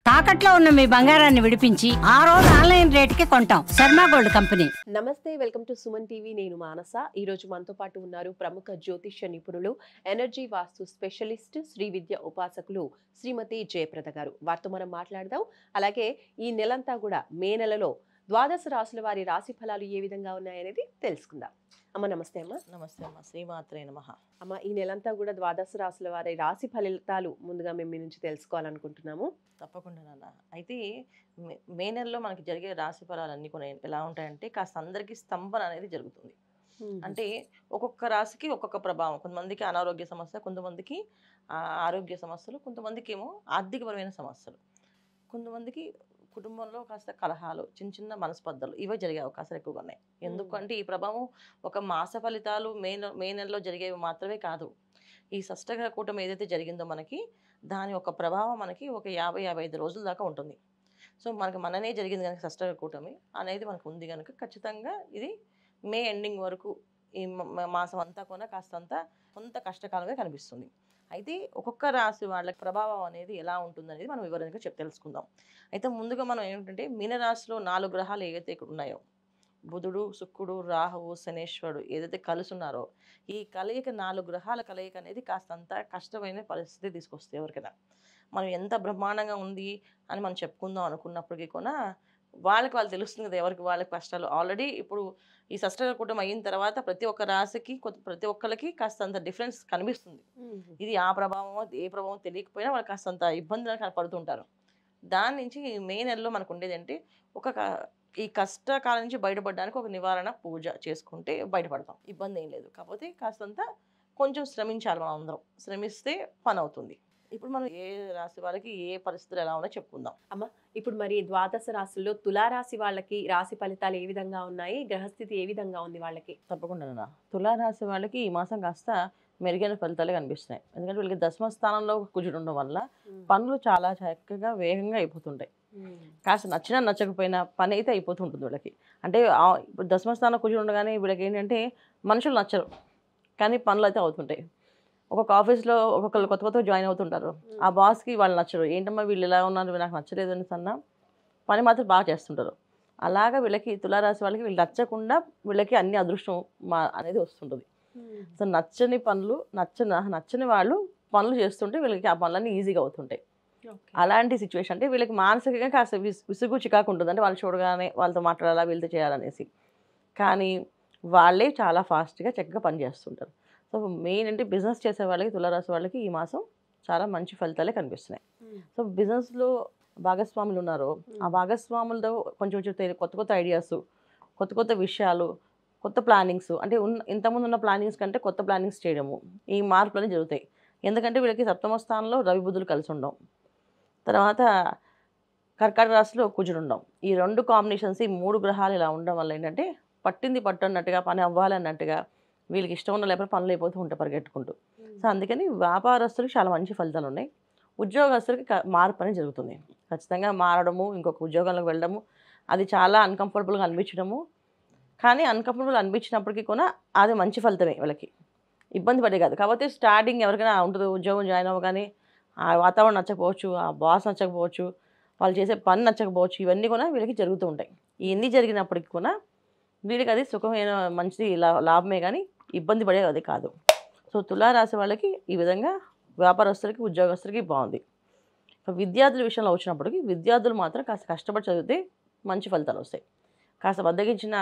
తాకట్లో ఉన్న మీ బంగారాన్ని విడిపించి ఆ రోజు ఆన్లైన్ రేటుకి కొంటాం. Sharma gold company. నమస్తే, వెల్కమ్ టు సుమన్ టీవీ. నేను మానస. ఈ రోజు మనతో పాటు ఉన్నారు ప్రముఖ జ్యోతిష్య నిపుణులు, ఎనర్జీ వాస్తు స్పెషలిస్ట్, శ్రీ విద్య ఉపాసకులు శ్రీమతి జయప్రద గారు. వారితో మనం మాట్లాడదాం. అలాగే ఈ నెలంతా కూడా మే నెలలో ద్వాదశ రాశుల వారి రాశి ఫలాలు ఏ విధంగా ఉన్నాయనేది తెలుసుకుందాం. అమ్మ నమస్తే. అమ్మ నమస్తే అమ్మ. శ్రీమాత్రే నమః. అమ్మ, ఈ నెలంతా కూడా ద్వాదశ రాశుల వారి రాశి ఫలితాలు ముందుగా మేము మీ నుంచి తెలుసుకోవాలనుకుంటున్నాము. తప్పకుండా నాన్న. అయితే మే నెలలో మనకి జరిగే రాశి ఫలాలన్నీ కూడా ఎలా ఉంటాయంటే కాస్త అందరికీ స్తంభన అనేది జరుగుతుంది. అంటే ఒక్కొక్క రాశికి ఒక్కొక్క ప్రభావం. కొంతమందికి అనారోగ్య సమస్య, కొంతమందికి ఆరోగ్య సమస్యలు, కొంతమందికి ఏమో ఆర్థికపరమైన సమస్యలు, కొంతమందికి కుటుంబంలో కాస్త కలహాలు, చిన్న చిన్న మనస్పర్ధలు ఇవే జరిగే అవకాశాలు ఎక్కువగా ఉన్నాయి. ఎందుకంటే ఈ ప్రభావం ఒక మాస ఫలితాలు మే నెలలో జరిగేవి మాత్రమే కాదు. ఈ షష్టగ్రహ కూటమి ఏదైతే జరిగిందో మనకి దాని ఒక ప్రభావం మనకి ఒక 50-55 రోజుల దాకా ఉంటుంది. సో మనకి మననే జరిగింది కనుక షష్టగ్రహ కూటమి అనేది మనకు ఉంది కనుక ఖచ్చితంగా ఇది మే ఎండింగ్ వరకు ఈ మాసం అంతా కూడా కాస్తంత కొంత కష్టకాలంగా కనిపిస్తుంది. అయితే ఒక్కొక్క రాశి వాళ్ళకి ప్రభావం అనేది ఎలా ఉంటుందనేది మనం వివరంగా తెలుసుకుందాం. అయితే ముందుగా మనం ఏమిటంటే మీనరాశిలో 4 గ్రహాలు ఏవైతే ఇక్కడ ఉన్నాయో, బుధుడు, శుక్రుడు, రాహువు, శనేశ్వరుడు ఏదైతే కలిసి ఉన్నారో ఈ కలయిక 4 గ్రహాల కలయిక అనేది కాస్తంత కష్టమైన పరిస్థితి తీసుకొస్తుంది ఎవరికైనా. మనం ఎంత బ్రహ్మాండంగా ఉంది అని మనం చెప్పుకుందాం అనుకున్నప్పటికీ కూడా వాళ్ళకి వాళ్ళు తెలుస్తుంది కదా ఎవరికి వాళ్ళకి కష్టాలు. ఆల్రెడీ ఇప్పుడు ఈ షష్టగ్రహ కూటమి అయిన తర్వాత ప్రతి ఒక్క రాశికి ప్రతి ఒక్కరికి కాస్తంత డిఫరెన్స్ కనిపిస్తుంది. ఇది ఆ ప్రభావం ఏ ప్రభావం తెలియకపోయినా వాళ్ళు కాస్తంత ఇబ్బందులు కనపడుతుంటారు. దాని నుంచి మే నెలలో మనకు ఉండేది అంటే ఈ కష్టకాలం నుంచి బయటపడడానికి ఒక నివారణ పూజ చేసుకుంటే బయటపడతాం. ఇబ్బంది ఏం లేదు. కాకపోతే కాస్తంత కొంచెం శ్రమించాలి. మనం అందరం శ్రమిస్తే పని అవుతుంది. ఇప్పుడు మనం ఏ రాశి వాళ్ళకి ఏ పరిస్థితులు ఎలా ఉన్నాయో చెప్పుకుందాం. అమ్మ, ఇప్పుడు మరి ద్వాదశ రాశుల్లో తులారాశి వాళ్ళకి రాశి ఫలితాలు ఏ విధంగా ఉన్నాయి, గ్రహస్థితి ఏ విధంగా ఉంది వాళ్ళకి? తప్పకుండా తులారాశి వాళ్ళకి ఈ మాసం కాస్త మెరుగైన ఫలితాలే కనిపిస్తున్నాయి. ఎందుకంటే వీళ్ళకి దశమ స్థానంలో కుజుడు ఉండడం వల్ల పనులు చాలా చక్కగా వేగంగా అయిపోతుంటాయి. కాస్త నచ్చినా నచ్చకపోయినా పని అయితే అయిపోతుంటుంది వీళ్ళకి. అంటే ఇప్పుడు దశమ స్థానం కుజుడు ఉండగానే వీళ్ళకి ఏంటంటే మనుషులు నచ్చరు కానీ పనులు అయితే అవుతుంటాయి. ఒక్కొక్క ఆఫీస్లో ఒక్కొక్కరు కొత్త జాయిన్ అవుతుంటారు. ఆ బాస్కి వాళ్ళు నచ్చరు. ఏంటమ్మా వీళ్ళు ఇలా ఉన్నారు, నాకు నచ్చలేదు అని అన్నా పని మాత్రం బాగా చేస్తుంటారు. అలాగా వీళ్ళకి తులారాశి వాళ్ళకి వీళ్ళు నచ్చకుండా వీళ్ళకి అన్ని అదృష్టం అనేది వస్తుంటుంది. సో నచ్చని పనులు నచ్చని వాళ్ళు పనులు చేస్తుంటే వీళ్ళకి ఆ పనులన్నీ ఈజీగా అవుతుంటాయి. అలాంటి సిచ్యువేషన్ అంటే వీళ్ళకి మానసికంగా కాస్త విసుగు చికాకు ఉంటుంది. అంటే వాళ్ళు చూడగానే వాళ్ళతో మాట్లాడాలా, వీళ్ళతో చేయాలనేసి. కానీ వాళ్ళే చాలా ఫాస్ట్గా చక్కగా పని చేస్తుంటారు. సో మెయిన్ అంటే బిజినెస్ చేసే వాళ్ళకి తులారాశి వాళ్ళకి ఈ మాసం చాలా మంచి ఫలితాలే కనిపిస్తున్నాయి. సో బిజినెస్లో భాగస్వాములు ఉన్నారో ఆ భాగస్వాములతో కొంచెం కొత్త ఐడియాస్, కొత్త విషయాలు, కొత్త ప్లానింగ్స్, అంటే ఇంతకుముందు ఉన్న ప్లానింగ్స్ కంటే కొత్త ప్లానింగ్స్ చేయడము, ఈ మార్పులన్నీ జరుగుతాయి. ఎందుకంటే వీళ్ళకి సప్తమ స్థానంలో రవి బుధులు కలిసి ఉండడం, తర్వాత కర్కాటక రాశిలో కుజుడు ఉండడం, ఈ 2 కాంబినేషన్స్, ఈ 3 గ్రహాలు ఇలా ఉండడం వల్ల ఏంటంటే పట్టింది పట్టు అన్నట్టుగా పని అవ్వాలన్నట్టుగా వీళ్ళకి ఇష్టం ఉన్న లేకపోతే పనులు అయిపోతూ ఉంటాయి పరిగెట్టుకుంటూ. సో అందుకని వ్యాపారస్తులకు చాలా మంచి ఫలితాలు ఉన్నాయి. ఉద్యోగస్తులకి మార్పు అనేది జరుగుతుంది. ఖచ్చితంగా మారడము, ఇంకొక ఉద్యోగంలోకి వెళ్ళడము, అది చాలా అన్కంఫర్టబుల్గా అనిపించడము. కానీ అన్కంఫర్టబుల్ అనిపించినప్పటికీ కూడా అది మంచి ఫలితమే. వాళ్ళకి ఇబ్బంది పడే కాదు. కాకపోతే స్టార్టింగ్ ఎవరికైనా ఉంటుంది, ఉద్యోగం జాయిన్ అవ్వగానే ఆ వాతావరణం నచ్చకపోవచ్చు, ఆ బాస్ నచ్చకపోవచ్చు, వాళ్ళు చేసే పని నచ్చకపోవచ్చు, ఇవన్నీ కూడా వీళ్ళకి జరుగుతూ ఉంటాయి. ఇవన్నీ జరిగినప్పటికీ కూడా వీళ్ళకి అది సుఖమైన మంచి లాభమే కానీ ఇబ్బంది పడేది అది కాదు. సో తులారాశి వాళ్ళకి ఈ విధంగా వ్యాపారస్తులకి, ఉద్యోగస్తులకి బాగుంది. విద్యార్థుల విషయంలో వచ్చినప్పటికీ విద్యార్థులు మాత్రం కాస్త కష్టపడి చదివితే మంచి ఫలితాలు వస్తాయి. కాస్త బద్దగించిన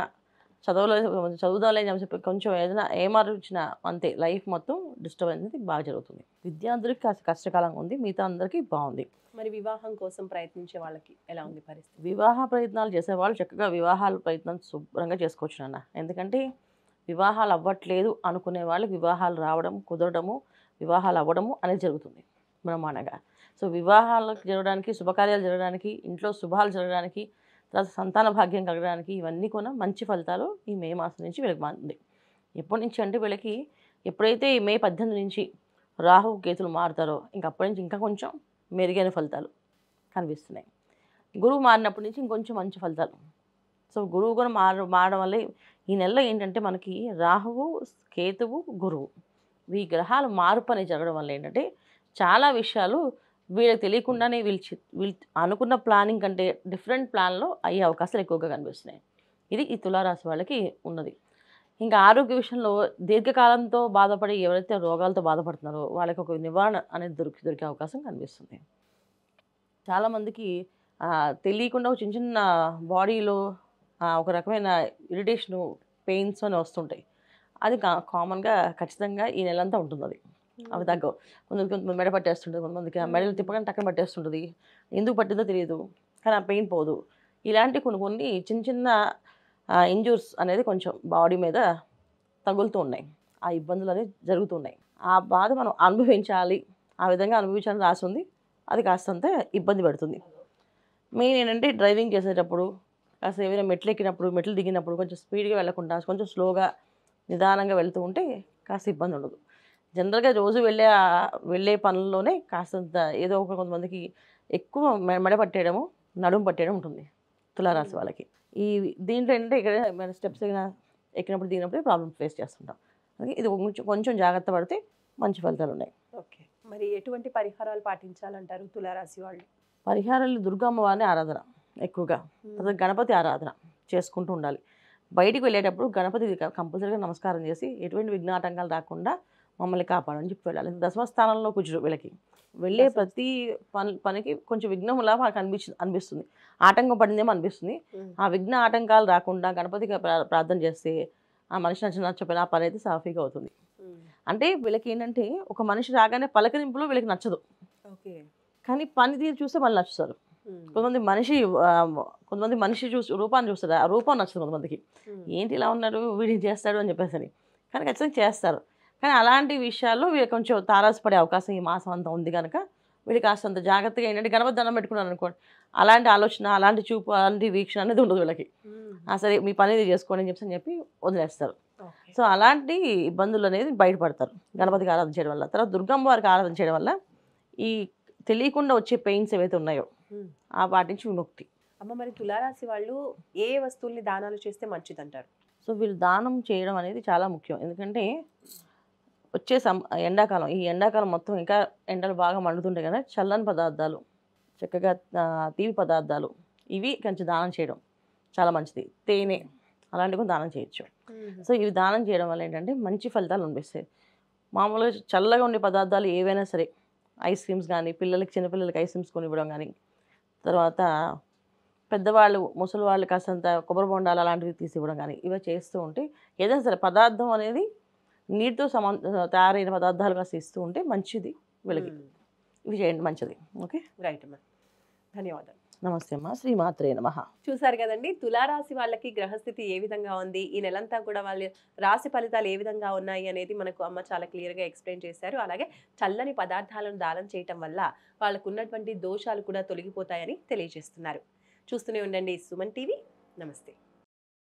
చదువుదాలేని చెప్పి కొంచెం ఏదైనా ఏమార్చిన అంతే లైఫ్ మొత్తం డిస్టర్బ్ అనేది బాగా జరుగుతుంది. విద్యార్థులకి కాస్త కష్టకాలంగా ఉంది, మిగతా అందరికీ బాగుంది. మరి వివాహం కోసం ప్రయత్నించే వాళ్ళకి ఎలా ఉంది పరిస్థితి? వివాహ ప్రయత్నాలు చేసేవాళ్ళు చక్కగా వివాహాల ప్రయత్నం శుభ్రంగా చేసుకోవచ్చు నాన్న. ఎందుకంటే వివాహాలు అవ్వట్లేదు అనుకునే వాళ్ళకి వివాహాలు రావడం, కుదరడము, వివాహాలు అవ్వడము అనేది జరుగుతుంది బ్రహ్మాండంగా. సో వివాహాలకు జరగడానికి, శుభకార్యాలు జరగడానికి, ఇంట్లో శుభాలు జరగడానికి, తర్వాత సంతాన భాగ్యం కలగడానికి ఇవన్నీ కూడా మంచి ఫలితాలు ఈ మే మాసం నుంచి వీళ్ళకి మారింది. ఎప్పటి నుంచి అంటే వీళ్ళకి ఎప్పుడైతే ఈ మే 18 నుంచి రాహు కేతులు మారుతారో అప్పటి నుంచి ఇంకా కొంచెం మెరుగైన ఫలితాలు కనిపిస్తున్నాయి. గురువు మారినప్పటి నుంచి ఇంకొంచెం మంచి ఫలితాలు. సో గురువు కూడా మారడం వల్ల ఈ నెలలో ఏంటంటే మనకి రాహువు, కేతువు, గురువు ఈ గ్రహాలు మార్పు అనేది జరగడం వల్ల ఏంటంటే చాలా విషయాలు వీళ్ళకి తెలియకుండానే వీళ్ళు అనుకున్న ప్లానింగ్ కంటే డిఫరెంట్ ప్లాన్లో అయ్యే అవకాశాలు ఎక్కువగా కనిపిస్తున్నాయి. ఇది ఈ తులారాశి వాళ్ళకి ఉన్నది. ఇంకా ఆరోగ్య విషయంలో దీర్ఘకాలంతో బాధపడి ఎవరైతే రోగాలతో బాధపడుతున్నారో వాళ్ళకి ఒక నివారణ అనేది దొరికే అవకాశం కనిపిస్తుంది. చాలామందికి తెలియకుండా ఒక చిన్న చిన్న బాడీలో ఒక రకమైన ఇరిటేషను, పెయిన్స్ అని వస్తుంటాయి. అది కామన్గా ఖచ్చితంగా ఈ నెలంతా ఉంటుంది. అది అవి తగ్గవు. కొంతమంది మెడ పట్టేస్తుంటుంది, కొంతమందికి ఆ మెడలు తిప్పగానే టక్కన పట్టేస్తుంటుంది. ఎందుకు పట్టిందో తెలియదు, కానీ ఆ పెయిన్ పోదు. ఇలాంటి కొన్ని చిన్న చిన్న ఇంజూర్స్ అనేది కొంచెం బాడీ మీద తగులుతూ ఉన్నాయి. ఆ ఇబ్బందులు అనేవి జరుగుతున్నాయి. ఆ బాధ మనం అనుభవించాలి, ఆ విధంగా అనుభవించాలని రాసి ఉంది. అది కాస్తంత ఇబ్బంది పెడుతుంది. మెయిన్ ఏంటంటే డ్రైవింగ్ చేసేటప్పుడు కాస్త ఏమైనా మెట్లు ఎక్కినప్పుడు, మెట్లు దిగినప్పుడు కొంచెం స్పీడ్గా వెళ్ళకుండా కొంచెం స్లోగా నిదానంగా వెళ్తూ ఉంటే కాస్త ఇబ్బంది ఉండదు. జనరల్గా రోజు వెళ్ళే పనుల్లోనే కాస్తంత ఏదో ఒక కొంతమందికి ఎక్కువ మెడ పట్టేయడము, నడుము పట్టేయడం ఉంటుంది తులారాశి వాళ్ళకి. దీంట్లో ఏంటంటే ఇక్కడ మన స్టెప్స్ ఎక్కినప్పుడు దిగినప్పుడు ప్రాబ్లమ్ ఫేస్ చేస్తుంటాం. అందుకే ఇది కొంచెం జాగ్రత్త పడితే మంచి ఫలితాలు ఉన్నాయి. ఓకే, మరి ఎటువంటి పరిహారాలు పాటించాలంటారు తులారాశి వాళ్ళు? పరిహారాలు దుర్గమ్మవారిని ఆరాధన ఎక్కువగా, తర్వాత గణపతి ఆరాధన చేసుకుంటూ ఉండాలి. బయటికి వెళ్ళేటప్పుడు గణపతికి కంపల్సరీగా నమస్కారం చేసి ఎటువంటి విఘ్నాటంకాలు రాకుండా మమ్మల్ని కాపాడని చెప్పి వెళ్ళాలి. దశమ స్థానంలో కూర్చుడు వీళ్ళకి వెళ్ళే ప్రతి పనికి కొంచెం విఘ్నంలా మాకు అనిపిస్తుంది, ఆటంకం పడిందేమో అనిపిస్తుంది. ఆ విఘ్న ఆటంకాలు రాకుండా గణపతికి ప్రార్థన చేస్తే ఆ మనిషి నచ్చపోయినా ఆ పని అయితే సాఫీగా అవుతుంది. అంటే వీళ్ళకి ఏంటంటే ఒక మనిషి రాగానే పలకరింపులో వీళ్ళకి నచ్చదు, కానీ పని తీరు చూస్తే మళ్ళీ నచ్చుతారు. కొంతమంది మనిషి రూపాన్ని చూస్తారు, ఆ రూపం నచ్చదు కొంతమందికి. ఏంటి ఇలా ఉన్నాడు, వీడిని చేస్తాడు అని చెప్పేసి అని, కానీ ఖచ్చితంగా చేస్తారు. కానీ అలాంటి విషయాల్లో వీళ్ళు కొంచెం తారాసపడే అవకాశం ఈ మాసం అంతా ఉంది కనుక వీళ్ళకి కాస్తంత జాగ్రత్తగా ఏంటంటే గణపతి దండం పెట్టుకున్నాను అనుకోండి, అలాంటి ఆలోచన, అలాంటి చూపు, అలాంటి వీక్షణ అనేది ఉండదు వీళ్ళకి. సరే మీ పని చేసుకోండి అని చెప్పి వదిలేస్తారు. సో అలాంటి ఇబ్బందులు అనేది బయటపడతారు గణపతికి ఆరాధన చేయడం వల్ల. తర్వాత దుర్గమ్మ వారికి ఆరాధన చేయడం వల్ల ఈ తెలియకుండా వచ్చే పెయిన్స్ ఏవైతే ఉన్నాయో వాటి నుంచి విముక్తి. అమ్మ, మరి తులారాశి వాళ్ళు ఏ వస్తువుల్ని దానాలు చేస్తే మంచిదంటారు? సో వీళ్ళు దానం చేయడం అనేది చాలా ముఖ్యం. ఎందుకంటే వచ్చే ఎండాకాలం, ఈ ఎండాకాలం మొత్తం ఇంకా ఎండలు బాగా మండుతుంటాయి కదా, చల్లని పదార్థాలు, చక్కగా తీపి పదార్థాలు, ఇవి కొంచెం దానం చేయడం చాలా మంచిది. తేనె అలాంటివి కూడా దానం చేయొచ్చు. సో ఇవి దానం చేయడం వల్ల ఏంటంటే మంచి ఫలితాలు అనిపిస్తాయి. మామూలుగా చల్లగా ఉండే పదార్థాలు ఏవైనా సరే, ఐస్ క్రీమ్స్ కానీ, చిన్నపిల్లలకి ఐస్ క్రీమ్స్ కొని ఇవ్వడం కానీ, తర్వాత పెద్దవాళ్ళు ముసలి వాళ్ళు కాస్తంత కొబ్బరి బొండాలు అలాంటివి తీసి ఇవ్వడం కానీ, ఇవి చేస్తూ ఉంటే ఏదైనా సరే పదార్థం అనేది నీటితో తయారైన పదార్థాలు కాస్త ఇస్తూ ఉంటే మంచిది వీళ్ళకి. ఇవి చేయండి, మంచిది. ఓకే, రైట్ అమ్మా, ధన్యవాదాలు. నమస్తే అమ్మా, శ్రీమాత్రే నమః. చూసారు కదండి, తులారాశి వాళ్ళకి గ్రహస్థితి ఏ విధంగా ఉంది, ఈ నెలంతా కూడా వాళ్ళ రాశి ఫలితాలు ఏ విధంగా ఉన్నాయి అనేది మనకు అమ్మ చాలా క్లియర్గా ఎక్స్ప్లెయిన్ చేశారు. అలాగే చల్లని పదార్థాలను దానం చేయటం వల్ల వాళ్ళకు ఉన్నటువంటి దోషాలు కూడా తొలగిపోతాయని తెలియజేస్తున్నారు. చూస్తూనే ఉండండి సుమన్ టీవీ. నమస్తే.